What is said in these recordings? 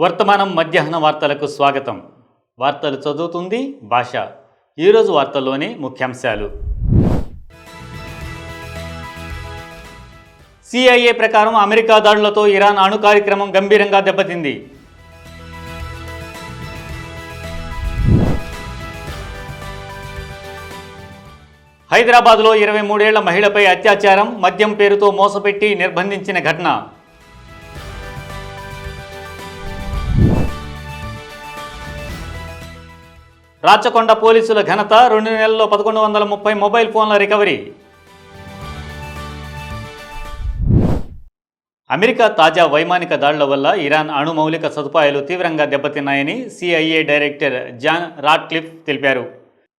వర్తమానం మధ్యాహ్న వార్తలకు స్వాగతం. వార్తలు చదువుతుంది భాష. ఈరోజు వార్తల్లోని ముఖ్యాంశాలు. సిఐఏ ప్రకారం అమెరికా దాడులతో ఇరాన్ అణు కార్యక్రమం గంభీరంగా దెబ్బతింది. హైదరాబాద్లో 23 ఏళ్ల మహిళపై అత్యాచారం, మద్యం పేరుతో మోసపెట్టి నిర్బంధించిన ఘటన. రాచకొండ పోలీసుల ఘనత, 2 నెలల్లో 1130 మొబైల్ ఫోన్ల రికవరీ. అమెరికా తాజా వైమానిక దాడుల వల్ల ఇరాన్ అణు మౌలిక సదుపాయాలు తీవ్రంగా దెబ్బతిన్నాయని సిఐఏ డైరెక్టర్ జాన్ రాట్క్లిఫ్ తెలిపారు.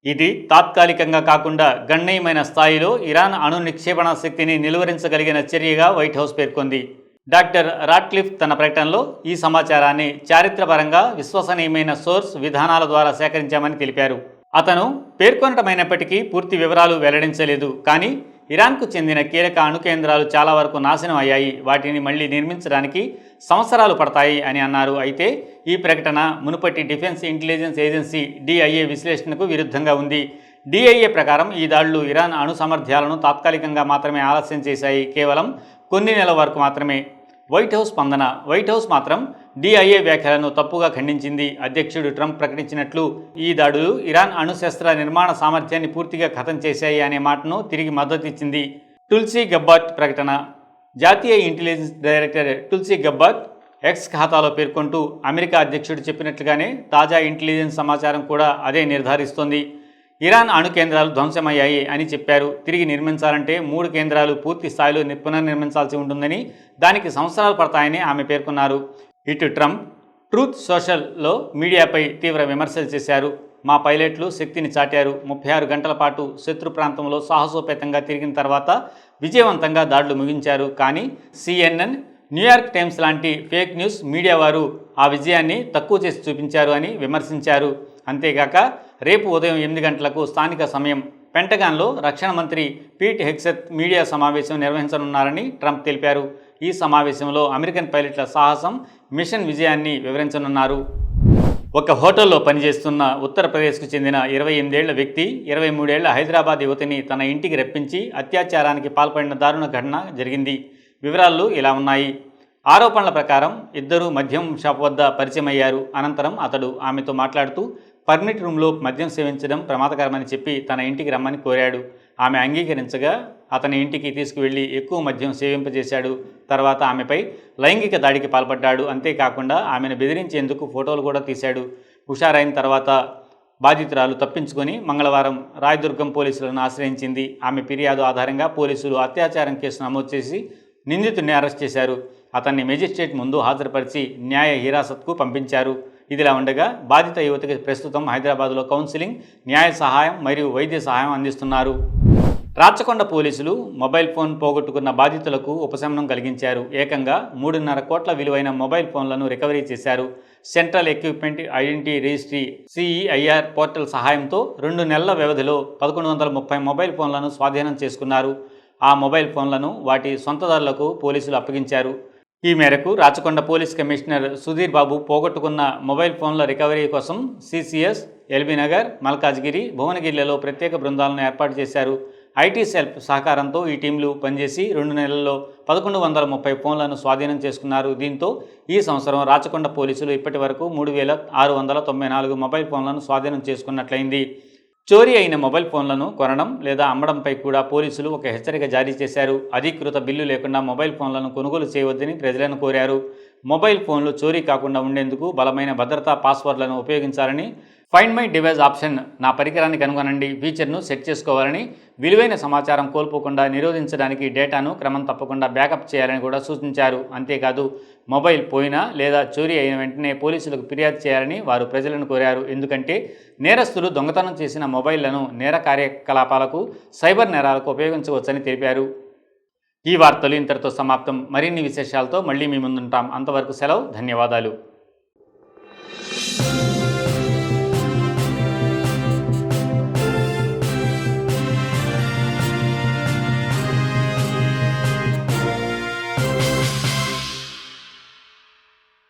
ఇది తాత్కాలికంగా కాకుండా గణనీయమైన స్థాయిలో ఇరాన్ అణు నిక్షేపణ శక్తిని నిలువరించగలిగిన చర్యగా వైట్ హౌస్ పేర్కొంది. డాక్టర్ రాట్క్లిఫ్ తన ప్రకటనలో ఈ సమాచారాన్ని చారిత్రపరంగా విశ్వసనీయమైన సోర్స్ విధానాల ద్వారా సేకరించామని తెలిపారు. అతను పేర్కొనటమైనప్పటికీ పూర్తి వివరాలు వెల్లడించలేదు. కానీ ఇరాన్కు చెందిన కీలక అణు కేంద్రాలు చాలా వరకు నాశనం అయ్యాయి, వాటిని మళ్లీ నిర్మించడానికి సంవత్సరాలు పడతాయి అని అన్నారు. అయితే ఈ ప్రకటన మునుపటి డిఫెన్స్ ఇంటెలిజెన్స్ ఏజెన్సీ డిఐఏ విశ్లేషణకు విరుద్ధంగా ఉంది. డిఐఏ ప్రకారం ఈ దాడులు ఇరాన్ అణు సామర్థ్యాలను తాత్కాలికంగా మాత్రమే ఆలస్యం చేశాయి, కేవలం కొన్ని నెలల వరకు మాత్రమే. వైట్ హౌస్ స్పందన. వైట్ హౌస్ మాత్రం డిఐఏ వ్యాఖ్యలను తప్పుగా ఖండించింది. అధ్యక్షుడు ట్రంప్ ప్రకటించినట్లు ఈ దాడులు ఇరాన్ అణుశస్త్ర నిర్మాణ సామర్థ్యాన్ని పూర్తిగా ఖతం చేశాయి అనే మాటను తిరిగి మద్దతిచ్చింది. టుల్సీ గబ్బార్డ్ ప్రకటన. జాతీయ ఇంటెలిజెన్స్ డైరెక్టర్ టుల్సీ గబ్బార్డ్ ఎక్స్ ఖాతాలో పేర్కొంటూ అమెరికా అధ్యక్షుడు చెప్పినట్లుగానే తాజా ఇంటెలిజెన్స్ సమాచారం కూడా అదే నిర్ధారిస్తోంది. ఇరాన్ అణు కేంద్రాలు ధ్వంసమయ్యాయి అని చెప్పారు. తిరిగి నిర్మించాలంటే 3 కేంద్రాలు పూర్తి స్థాయిలో పునర్నిర్మించాల్సి ఉంటుందని, దానికి సంవత్సరాలు పడతాయని ఆమె పేర్కొన్నారు. ఇటు ట్రంప్ ట్రూత్ సోషల్లో మీడియాపై తీవ్ర విమర్శలు చేశారు. మా పైలట్లు శక్తిని చాటారు. 36 గంటల పాటు శత్రు ప్రాంతంలో సాహసోపేతంగా తిరిగిన తర్వాత విజయవంతంగా దాడులు ముగించారు. కానీ CNN, న్యూయార్క్ టైమ్స్ లాంటి ఫేక్ న్యూస్ మీడియా వారు ఆ విజయాన్ని తక్కువ చేసి చూపించారు అని విమర్శించారు. అంతేగాక రేపు ఉదయం 8 గంటలకు స్థానిక సమయం పెంటగాన్లో రక్షణ మంత్రి పీట్ హెగ్సెత్ మీడియా సమావేశం నిర్వహించనున్నారని ట్రంప్ తెలిపారు. ఈ సమావేశంలో అమెరికన్ పైలట్ల సాహసం, మిషన్ విజయాన్ని వివరించనున్నారు. ఒక హోటల్లో పనిచేస్తున్న ఉత్తరప్రదేశ్కు చెందిన 28 ఏళ్ల వ్యక్తి 23 ఏళ్ల హైదరాబాద్ యువతిని తన ఇంటికి రప్పించి అత్యాచారానికి పాల్పడిన దారుణ ఘటన జరిగింది. వివరాలు ఇలా ఉన్నాయి. ఆరోపణల ప్రకారం ఇద్దరూ మద్యం షాప్ వద్ద పరిచయమయ్యారు. అనంతరం అతడు ఆమెతో మాట్లాడుతూ పర్మిట్ రూమ్లో మద్యం సేవించడం ప్రమాదకరమని చెప్పి తన ఇంటికి రమ్మని కోరాడు. ఆమె అంగీకరించగా అతని ఇంటికి తీసుకువెళ్లి ఎక్కువ మద్యం సేవింపజేశాడు. తర్వాత ఆమెపై లైంగిక దాడికి పాల్పడ్డాడు. అంతేకాకుండా ఆమెను బెదిరించేందుకు ఫోటోలు కూడా తీశాడు. హుషారైన తర్వాత బాధితురాలు తప్పించుకొని మంగళవారం రాయదుర్గం పోలీసులను ఆశ్రయించింది. ఆమె ఫిర్యాదు ఆధారంగా పోలీసులు అత్యాచారం కేసు నమోదు చేసి నిందితుడిని అరెస్ట్ చేశారు. అతన్ని మెజిస్ట్రేట్ ముందు హాజరుపరిచి న్యాయ హిరాసత్కు పంపించారు. ఇదిలా ఉండగా బాధిత యువతికి ప్రస్తుతం హైదరాబాద్లో కౌన్సిలింగ్, న్యాయ సహాయం మరియు వైద్య సహాయం అందిస్తున్నారు. రాచకొండ పోలీసులు మొబైల్ ఫోన్ పోగొట్టుకున్న బాధితులకు ఉపశమనం కలిగించారు. ఏకంగా 3.5 కోట్ల విలువైన మొబైల్ ఫోన్లను రికవరీ చేశారు. Central equipment identity registry CEIR portal సహాయంతో 2 నెలల వ్యవధిలో 1130 మొబైల్ ఫోన్లను స్వాధీనం చేసుకున్నారు. ఆ మొబైల్ ఫోన్లను వాటి సొంతదారులకు పోలీసులు అప్పగించారు. ఈ మేరకు రాచకొండ పోలీస్ కమిషనర్ సుధీర్ బాబు పోగొట్టుకున్న మొబైల్ ఫోన్ల రికవరీ కోసం CCS, ఎల్బీనగర్, మల్కాజ్గిరి, భువనగిరిలలో ప్రత్యేక బృందాలను ఏర్పాటు చేశారు. ఐటీ సెల్ సహకారంతో ఈ టీంలు పనిచేసి 2 నెలల్లో 1130 ఫోన్లను స్వాధీనం చేసుకున్నారు. దీంతో ఈ సంవత్సరం రాచకొండ పోలీసులు ఇప్పటి వరకు 3694 మొబైల్ ఫోన్లను స్వాధీనం చేసుకున్నట్లయింది. చోరీ అయిన మొబైల్ ఫోన్లను కొనడం లేదా అమ్మడంపై కూడా పోలీసులు ఒక హెచ్చరిక జారీ చేశారు. అధీకృత బిల్లు లేకుండా మొబైల్ ఫోన్లను కొనుగోలు చేయవద్దని ప్రజలను కోరారు. మొబైల్ ఫోన్లు చోరీ కాకుండా ఉండేందుకు బలమైన భద్రతా పాస్వర్డ్లను ఉపయోగించాలని, ఫైండ్ మై డివైస్ ఆప్షన్, నా పరికరాన్ని కనుగొనండి ఫీచర్ను సెట్ చేసుకోవాలని, విలువైన సమాచారం కోల్పోకుండా నిరోధించడానికి డేటాను క్రమం తప్పకుండా బ్యాకప్ చేయాలని కూడా సూచించారు. అంతేకాదు మొబైల్ పోయినా లేదా చోరీ అయిన వెంటనే పోలీసులకు ఫిర్యాదు చేయాలని వారు ప్రజలను కోరారు. ఎందుకంటే నేరస్తులు దొంగతనం చేసిన మొబైళ్లను నేర కార్యకలాపాలకు, సైబర్ నేరాలకు ఉపయోగించవచ్చని తెలిపారు. ఈ వార్తలు ఇంతటితో సమాప్తం. మరిన్ని విశేషాలతో మళ్ళీ మీ ముందుంటాం. అంతవరకు సెలవు. ధన్యవాదాలు.